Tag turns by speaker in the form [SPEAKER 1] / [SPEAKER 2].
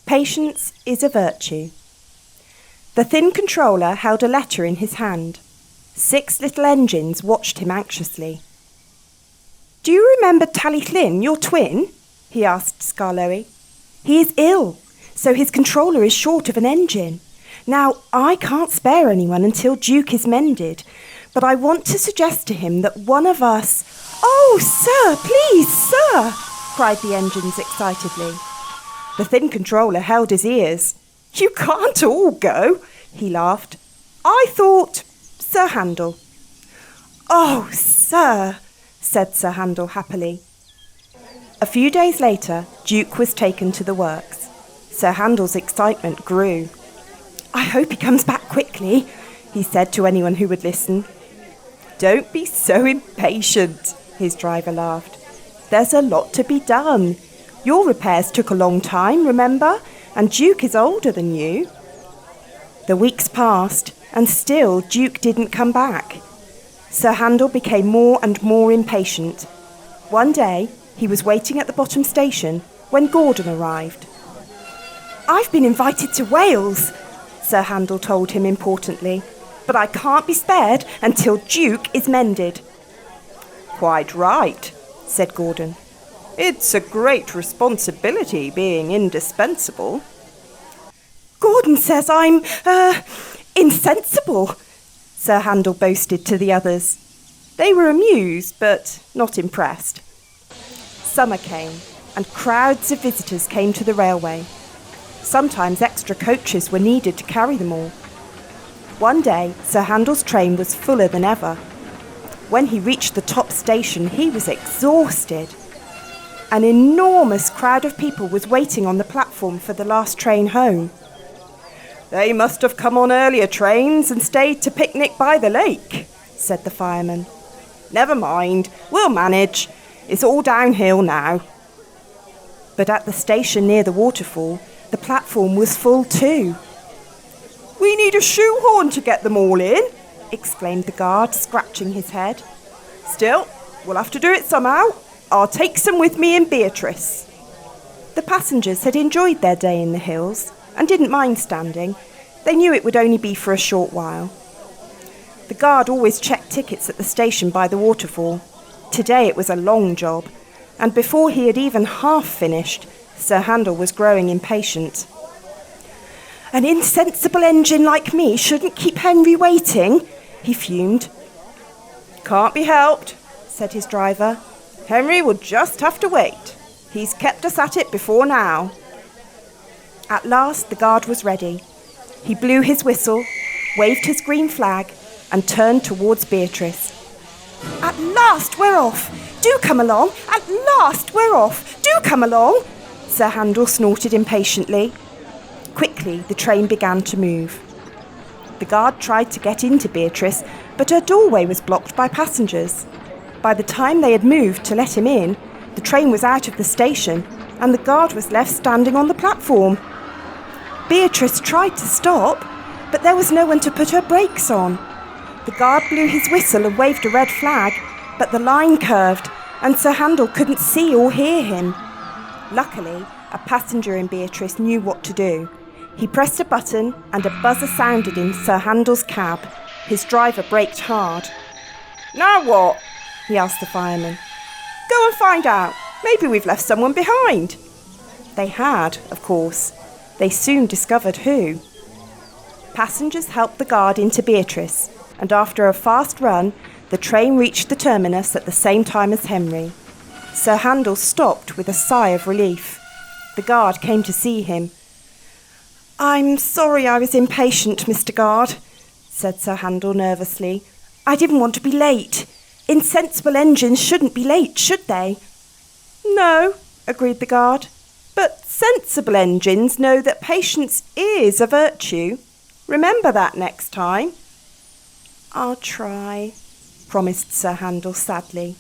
[SPEAKER 1] Patience is a virtue. The thin controller held a letter in his hand. 6 little engines watched him anxiously. "Do you remember Talyllyn, your twin?" he asked Skarloey. "He is ill, so his controller is short of an engine. Now, I can't spare anyone until Duke is mended, but I want to suggest to him that one of us—" "Oh, sir, please, sir!" cried the engines excitedly. The thin controller held his ears. "You can't all go," he laughed. "I thought Sir Handel." "Oh, sir," said Sir Handel happily. A few days later, Duke was taken to the works. Sir Handel's excitement grew. "I hope he comes back quickly," he said to anyone who would listen. "Don't be so impatient," his driver laughed. "There's a lot to be done. Your repairs took a long time, remember? And Duke is older than you." The weeks passed, and still Duke didn't come back. Sir Handel became more and more impatient. One day, he was waiting at the bottom station when Gordon arrived. "I've been invited to Wales," Sir Handel told him importantly, "but I can't be spared until Duke is mended." "Quite right," said Gordon. "It's a great responsibility being indispensable." "Gordon says I'm, insensible," Sir Handel boasted to the others. They were amused, but not impressed. Summer came, and crowds of visitors came to the railway. Sometimes extra coaches were needed to carry them all. One day, Sir Handel's train was fuller than ever. When he reached the top station, he was exhausted. An enormous crowd of people was waiting on the platform for the last train home. "They must have come on earlier trains and stayed to picnic by the lake," said the fireman. "Never mind, we'll manage. It's all downhill now." But at the station near the waterfall, the platform was full too. "We need a shoehorn to get them all in," exclaimed the guard, scratching his head. "Still, we'll have to do it somehow. I'll take some with me in Beatrice." The passengers had enjoyed their day in the hills and didn't mind standing. They knew it would only be for a short while. The guard always checked tickets at the station by the waterfall. Today it was a long job, and before he had even half finished, Sir Handel was growing impatient. "An insensible engine like me shouldn't keep Henry waiting," he fumed. "Can't be helped," said his driver. "Henry will just have to wait. He's kept us at it before now." At last the guard was ready. He blew his whistle, waved his green flag, and turned towards Beatrice. "At last we're off! Do come along! At last we're off! Do come along!" Sir Handel snorted impatiently. Quickly the train began to move. The guard tried to get into Beatrice, but her doorway was blocked by passengers. By the time they had moved to let him in, the train was out of the station, and the guard was left standing on the platform. Beatrice tried to stop, but there was no one to put her brakes on. The guard blew his whistle and waved a red flag, but the line curved, and Sir Handel couldn't see or hear him. Luckily, a passenger in Beatrice knew what to do. He pressed a button, and a buzzer sounded in Sir Handel's cab. His driver braked hard. "Now what?" he asked the fireman. "Go and find out. Maybe we've left someone behind." They had, of course. They soon discovered who. Passengers helped the guard into Beatrice, and after a fast run, the train reached the terminus at the same time as Henry. Sir Handel stopped with a sigh of relief. The guard came to see him. "I'm sorry I was impatient, Mr. Guard," said Sir Handel nervously. "I didn't want to be late. Insensible engines shouldn't be late, should they?" "No," agreed the guard. "But sensible engines know that patience is a virtue. Remember that next time." "I'll try," promised Sir Handel sadly.